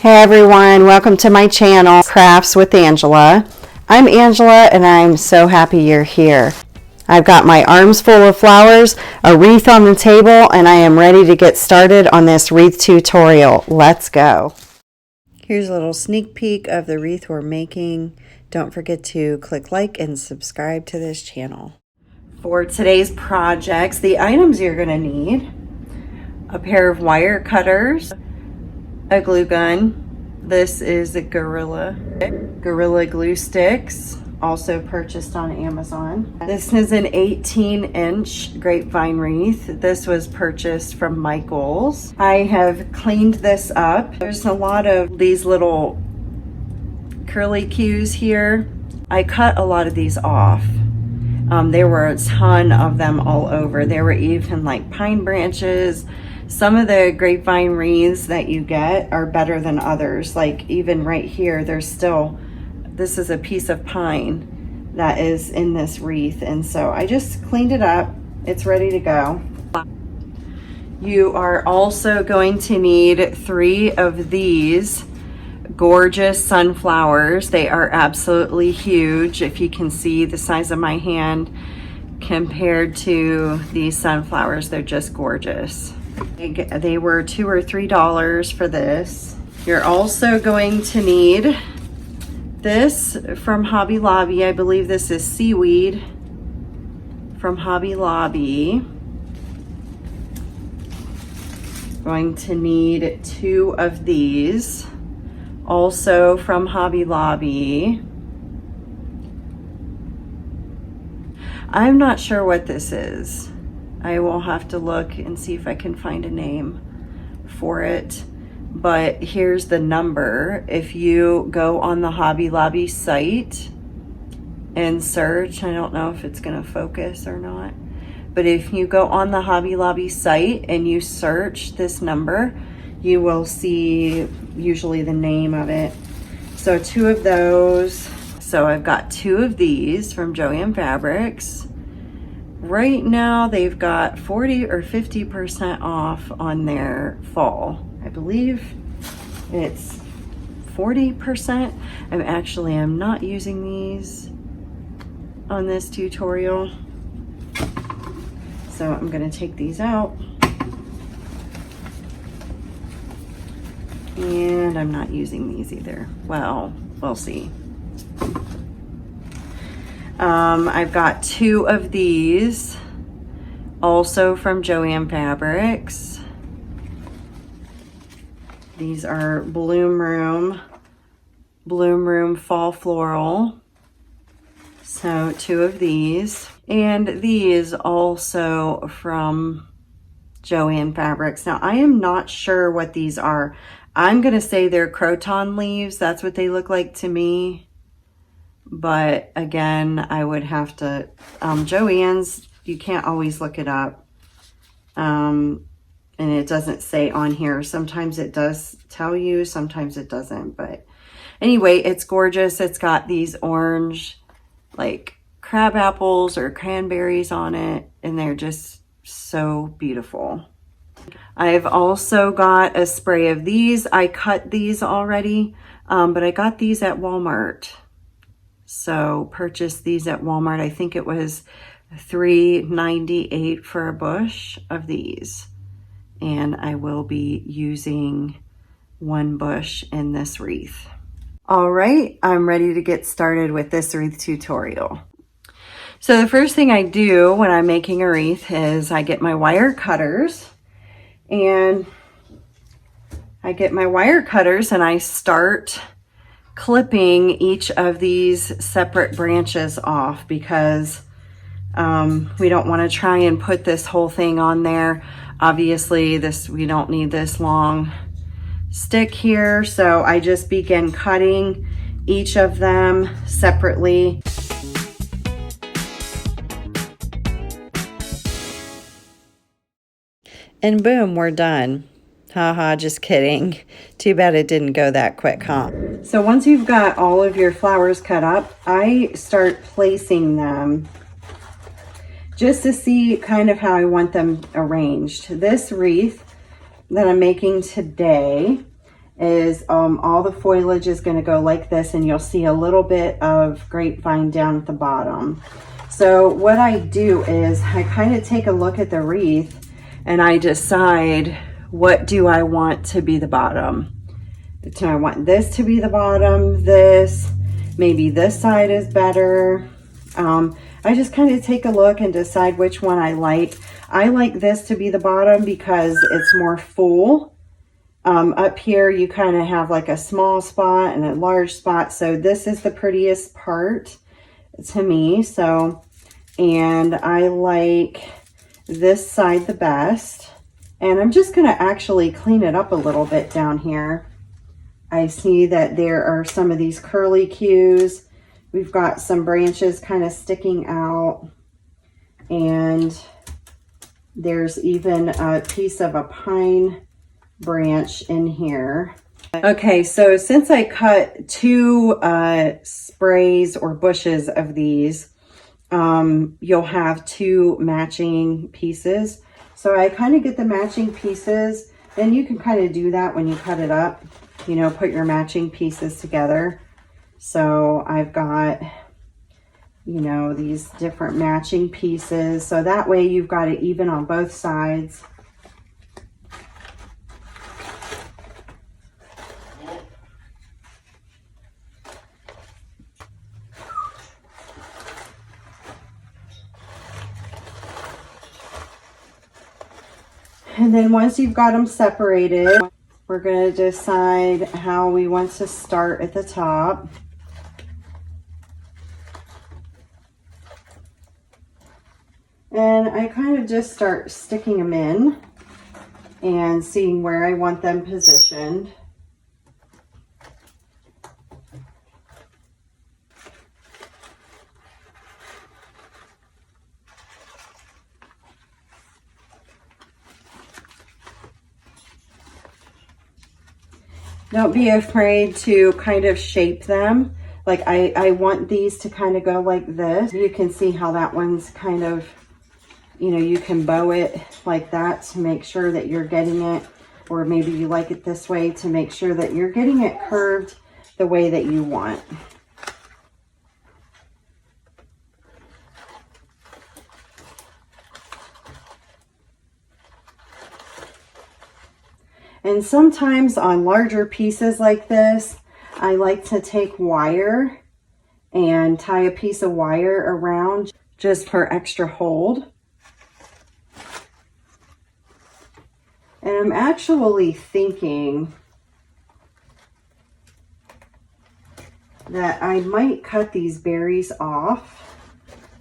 Hey everyone, welcome to my channel, Crafts with Angela. I'm Angela and I'm so happy you're here. I've got my arms full of flowers, a wreath on the table, and I am ready to get started on this wreath tutorial. Let's go. Here's a little sneak peek of the wreath we're making. Don't forget to click like and subscribe to this channel. For today's projects, the items you're going to need: a pair of wire cutters, a glue gun. This is a Gorilla glue sticks, also purchased on Amazon. This is an 18-inch grapevine wreath. This was purchased from Michael's. I have cleaned this up. There's a lot of these little curly cues here. I cut a lot of these off. There were a ton of them all over. There were even like pine branches. Some of the grapevine wreaths that you get are better than others. Like even right here, there's still, this is a piece of pine that is in this wreath. And so I just cleaned it up. It's ready to go. You are also going to need 3 of these gorgeous sunflowers. They are absolutely huge. If you can see the size of my hand compared to these sunflowers, they're just gorgeous. They were $2 or $3 for this. You're also going to need this from Hobby Lobby. I believe this is Seaweed from Hobby Lobby. Going to need 2 of these, also from Hobby Lobby. I'm not sure what this is. I will have to look and see if I can find a name for it. But here's the number. If you go on the Hobby Lobby site and search, I don't know if it's gonna focus or not, but if you go on the Hobby Lobby site and you search this number, you will see usually the name of it. So 2 of those. So I've got 2 of these from Joann Fabrics. Right now they've got 40 or 50% off on their fall. I believe it's 40%. I'm not using these on this tutorial. So I'm gonna take these out. And I'm not using these either. Well, we'll see. I've got 2 of these, also from Joann Fabrics. These are Bloom Room Fall Floral. So 2 of these. And these also from Joann Fabrics. Now I am not sure what these are. I'm gonna say they're Croton leaves. That's what they look like to me. But again, I would have to, Joann's, you can't always look it up. And it doesn't say on here. Sometimes it does tell you, sometimes it doesn't. But anyway, it's gorgeous. It's got these orange, like crab apples or cranberries on it. And they're just so beautiful. I've also got a spray of these. I cut these already, but I got these at Walmart. So purchased these at Walmart. I think it was $3.98 for a bush of these. And I will be using 1 bush in this wreath. All right, I'm ready to get started with this wreath tutorial. So the first thing I do when I'm making a wreath is I get my wire cutters. And I start clipping each of these separate branches off because we don't want to try and put this whole thing on there. Obviously we don't need this long stick here, so I just begin cutting each of them separately. And boom, we're done. Haha, just kidding. Too bad it didn't go that quick, huh? So once you've got all of your flowers cut up, I start placing them just to see kind of how I want them arranged. This wreath that I'm making today is all the foliage is going to go like this, and you'll see a little bit of grapevine down at the bottom. So what I do is I kind of take a look at the wreath and I decide, what do I want to be the bottom? Do I want this to be the bottom? This, maybe this side is better. I just kind of take a look and decide which one I like. I like this to be the bottom because it's more full. Up here you kind of have like a small spot and a large spot, so this is the prettiest part to me. So, and I like this side the best, and I'm just going to actually clean it up a little bit down here. I see that there are some of these curly cues. We've got some branches kind of sticking out, and there's even a piece of a pine branch in here. Okay, so since I cut 2 sprays or bushes of these, you'll have 2 matching pieces. So I kind of get the matching pieces, and you can kind of do that when you cut it up, you know, put your matching pieces together. So I've got, you know, these different matching pieces, so that way you've got it even on both sides. And then once you've got them separated, we're going to decide how we want to start at the top. And I kind of just start sticking them in and seeing where I want them positioned. Don't be afraid to kind of shape them. Like I want these to kind of go like this. You can see how that one's kind of, you know, you can bow it like that to make sure that you're getting it, or maybe you like it this way to make sure that you're getting it curved the way that you want. And sometimes on larger pieces like this, I like to take wire and tie a piece of wire around just for extra hold. And I'm actually thinking that I might cut these berries off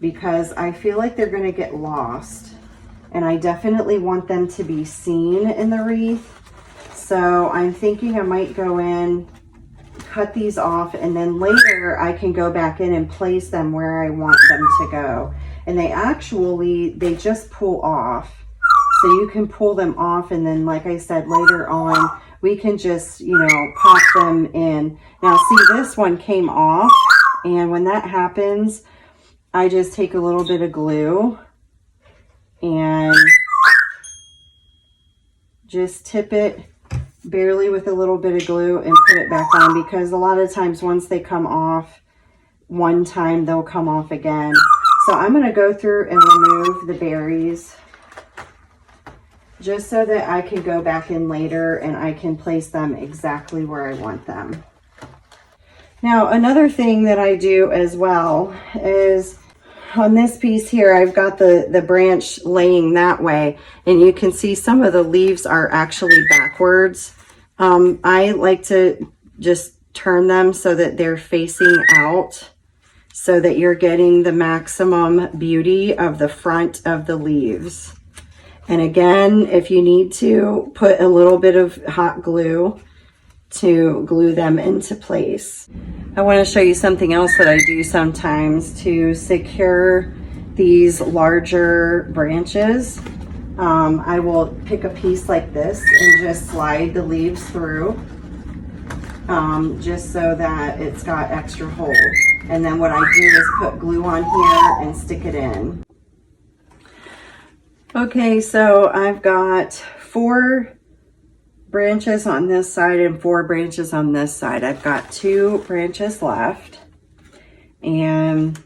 because I feel like they're going to get lost. And I definitely want them to be seen in the wreath. So I'm thinking I might go in, cut these off, and then later I can go back in and place them where I want them to go. And they just pull off. So you can pull them off, and then like I said, later on, we can just, you know, pop them in. Now see, this one came off, and when that happens, I just take a little bit of glue and just tip it barely with a little bit of glue and put it back on, because a lot of times once they come off one time, they'll come off again. So I'm going to go through and remove the berries just so that I can go back in later and I can place them exactly where I want them. Now, another thing that I do as well is on this piece here, I've got the branch laying that way, and you can see some of the leaves are actually backwards. I like to just turn them so that they're facing out, so that you're getting the maximum beauty of the front of the leaves. And again, if you need to, put a little bit of hot glue to glue them into place. I want to show you something else that I do sometimes to secure these larger branches. I will pick a piece like this and just slide the leaves through, just so that it's got extra hold. And then what I do is put glue on here and stick it in. Okay, so I've got 4 branches on this side and 4 branches on this side. I've got 2 branches left, and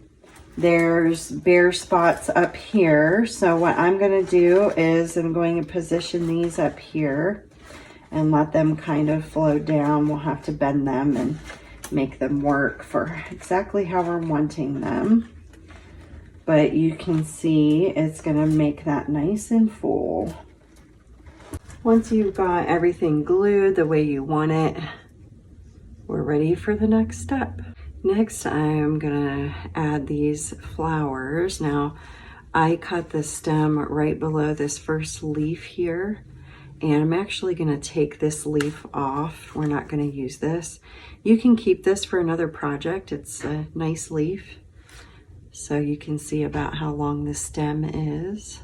there's bare spots up here. So what I'm going to do is I'm going to position these up here and let them kind of flow down. We'll have to bend them and make them work for exactly how we're wanting them. But you can see it's going to make that nice and full. Once you've got everything glued the way you want it, we're ready for the next step. Next, I'm gonna add these flowers. Now, I cut the stem right below this first leaf here, and I'm actually gonna take this leaf off. We're not gonna use this. You can keep this for another project. It's a nice leaf. So you can see about how long the stem is.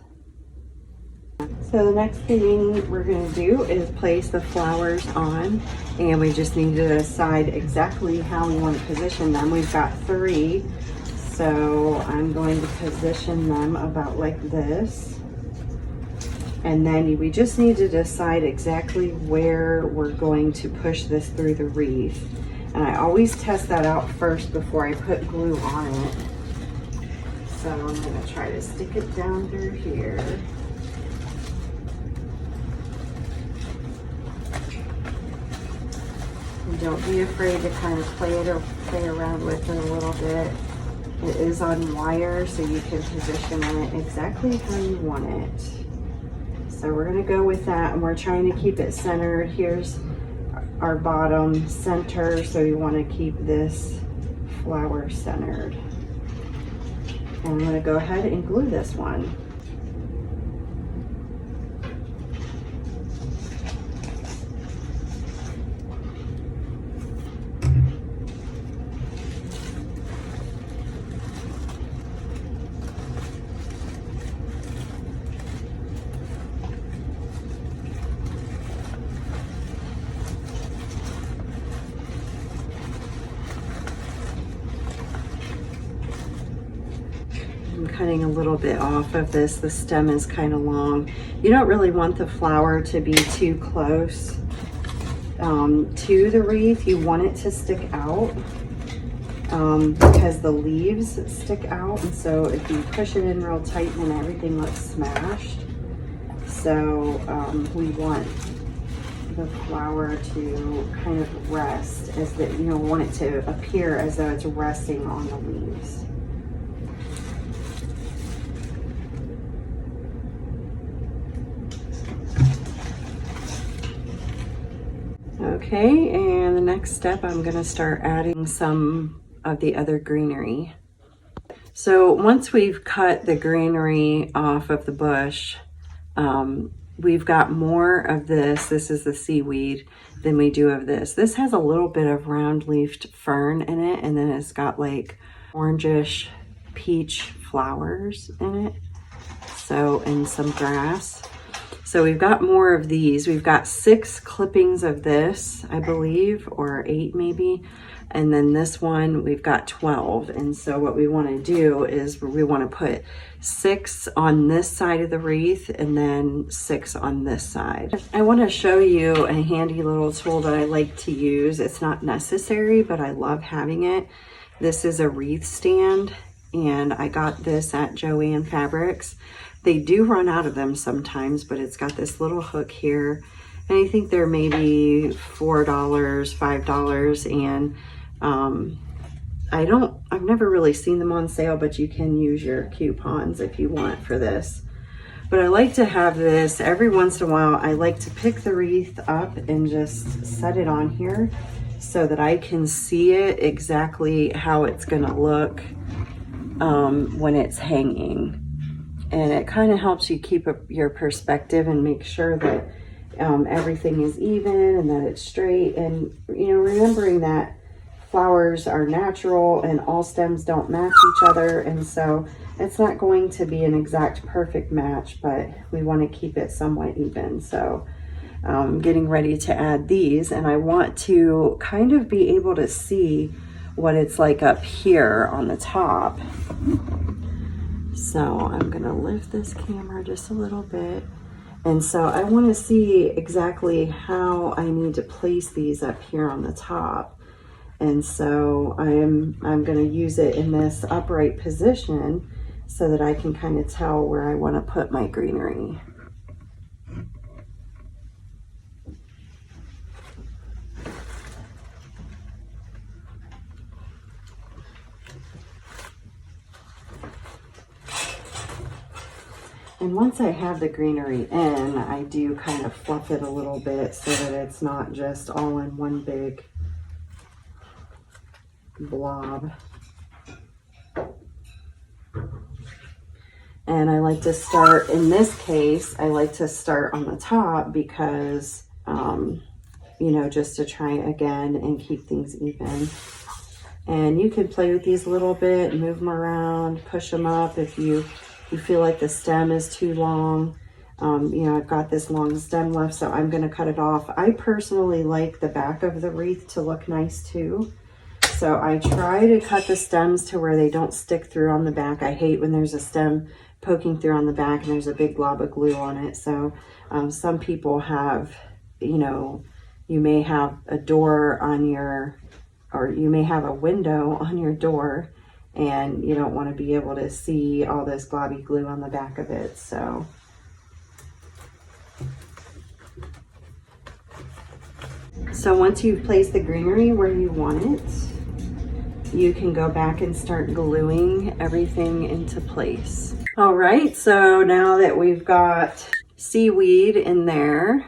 So the next thing we're going to do is place the flowers on, and we just need to decide exactly how we want to position them. We've got 3, so I'm going to position them about like this. And then we just need to decide exactly where we're going to push this through the wreath. And I always test that out first before I put glue on it. So I'm going to try to stick it down through here. And don't be afraid to kind of play around with it a little bit. It is on wire, so you can position it exactly how you want it. So we're going to go with that, and we're trying to keep it centered. Here's our bottom center, so you want to keep this flower centered. And I'm going to go ahead and glue this one. Cutting a little bit off of this. The stem is kind of long. You don't really want the flower to be too close to the wreath. You want it to stick out because the leaves stick out, and so if you push it in real tight, then everything looks smashed. So we want the flower to kind of rest as that, you know, want it to appear as though it's resting on the leaves. Okay, and the next step, I'm going to start adding some of the other greenery. So once we've cut the greenery off of the bush, we've got more of this. This is the seaweed than we do of this. This has a little bit of round-leafed fern in it, and then it's got like orangish peach flowers in it. So, and some grass. So we've got more of these. We've got 6 clippings of this, I believe, or 8 maybe. And then this one, we've got 12. And so what we want to do is we want to put 6 on this side of the wreath and then 6 on this side. I want to show you a handy little tool that I like to use. It's not necessary, but I love having it. This is a wreath stand, and I got this at Joann Fabrics. They do run out of them sometimes, but it's got this little hook here, and I think they're maybe $4, $5, and I've never really seen them on sale, but you can use your coupons if you want for this. But I like to have this every once in a while. I like to pick the wreath up and just set it on here so that I can see it exactly how it's gonna look when it's hanging. And it kind of helps you keep your perspective and make sure that everything is even and that it's straight. And, you know, remembering that flowers are natural and all stems don't match each other. And so it's not going to be an exact perfect match, but we want to keep it somewhat even. So I'm getting ready to add these, and I want to kind of be able to see what it's like up here on the top. So I'm gonna lift this camera just a little bit, And so I want to see exactly how I need to place these up here on the top. And so I'm going to use it in this upright position so that I can kind of tell where I want to put my greenery. And once I have the greenery in, I do kind of fluff it a little bit so that it's not just all in one big blob. And I like to start, in this case, I like to start on the top because, you know, just to try again and keep things even. And you can play with these a little bit, move them around, push them up if you feel like the stem is too long. You know, I've got this long stem left, so I'm going to cut it off. I personally like the back of the wreath to look nice too. So I try to cut the stems to where they don't stick through on the back. I hate when there's a stem poking through on the back and there's a big glob of glue on it. So some people have, you know, you may have a door on your, or you may have a window on your door, and you don't want to be able to see all this globby glue on the back of it. So once you've placed the greenery where you want it, you can go back and start gluing everything into place. All right, so now that we've got seaweed in there,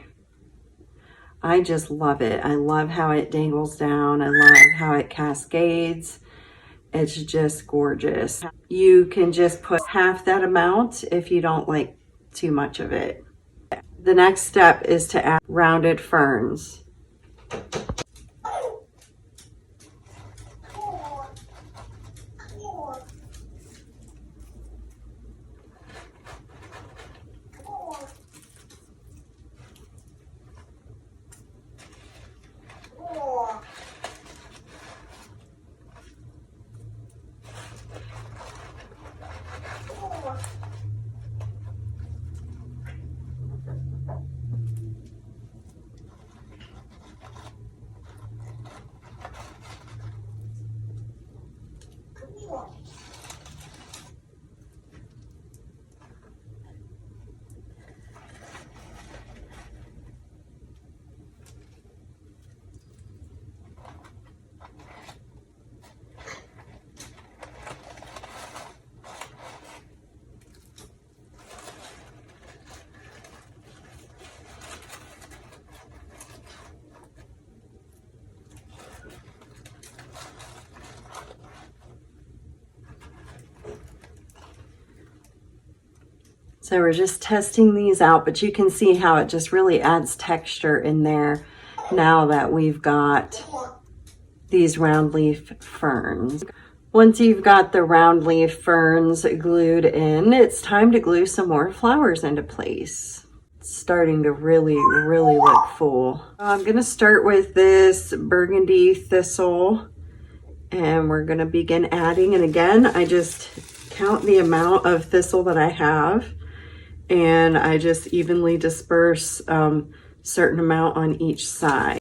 I just love it. I love how it dangles down. I love how it cascades. It's just gorgeous. You can just put half that amount if you don't like too much of it. The next step is to add rounded ferns. So we're just testing these out, but you can see how it just really adds texture in there now that we've got these round leaf ferns. Once you've got the round leaf ferns glued in, it's time to glue some more flowers into place. It's starting to really look full. I'm gonna start with this burgundy thistle, and we're gonna begin adding. And again, I just count the amount of thistle that I have, and I just evenly disperse certain amount on each side.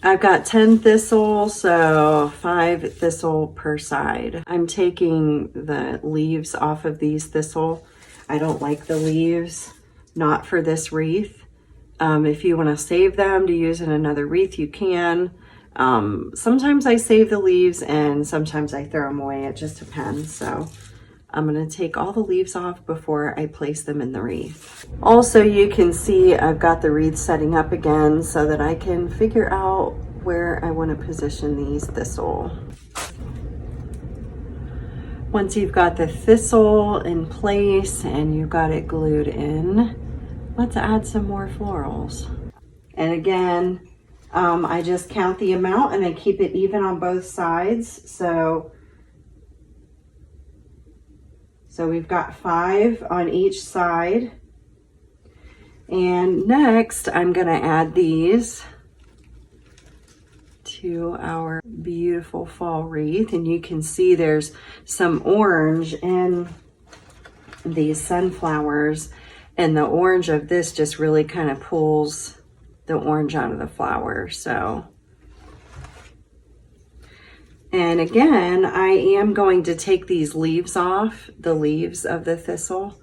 I've got 10 thistle, so 5 thistle per side. I'm taking the leaves off of these thistle. I don't like the leaves, not for this wreath. If you want to save them to use in another wreath, you can. Sometimes I save the leaves and sometimes I throw them away. It just depends. So I'm going to take all the leaves off before I place them in the wreath. Also, you can see I've got the wreath setting up again so that I can figure out where I want to position these thistle. Once you've got the thistle in place and you've got it glued in, let's add some more florals. And again, I just count the amount and I keep it even on both sides. So we've got 5 on each side. And next I'm gonna add these to our beautiful fall wreath. And you can see there's some orange in these sunflowers. And the orange of this just really kind of pulls the orange out of the flower. So, and again, I am going to take these leaves off, the leaves of the thistle.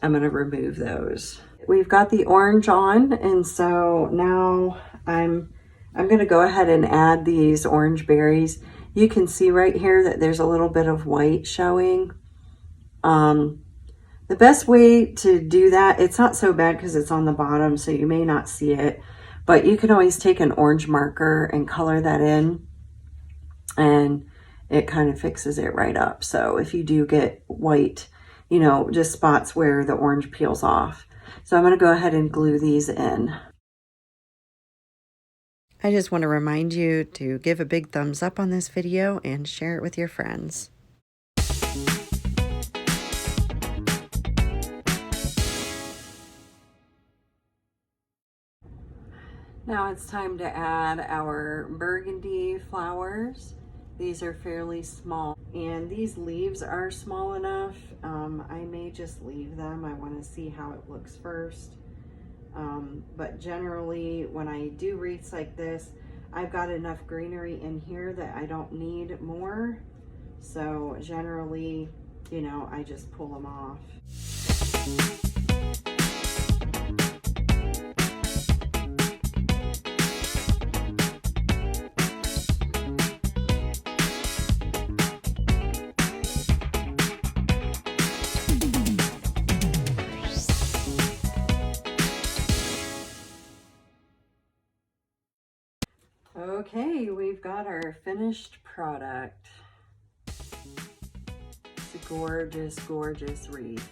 I'm going to remove those. We've got the orange on, and so now I'm going to go ahead and add these orange berries. You can see right here that there's a little bit of white showing. The best way to do that, it's not so bad because it's on the bottom, so you may not see it, but you can always take an orange marker and color that in, and it kind of fixes it right up. So if you do get white, you know, just spots where the orange peels off. So I'm going to go ahead and glue these in. I just want to remind you to give a big thumbs up on this video and share it with your friends. Now it's time to add our burgundy flowers. These are fairly small, and these leaves are small enough. I may just leave them. I want to see how it looks first. But generally, when I do wreaths like this, I've got enough greenery in here that I don't need more. So generally, you know, I just pull them off. Okay, we've got our finished product. It's a gorgeous, gorgeous wreath.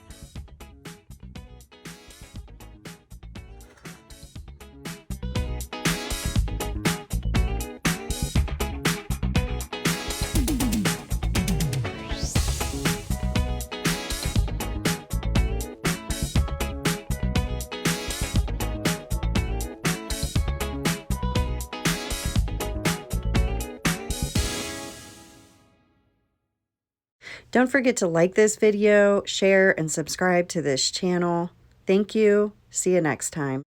Don't forget to like this video, share, and subscribe to this channel. Thank you. See you next time.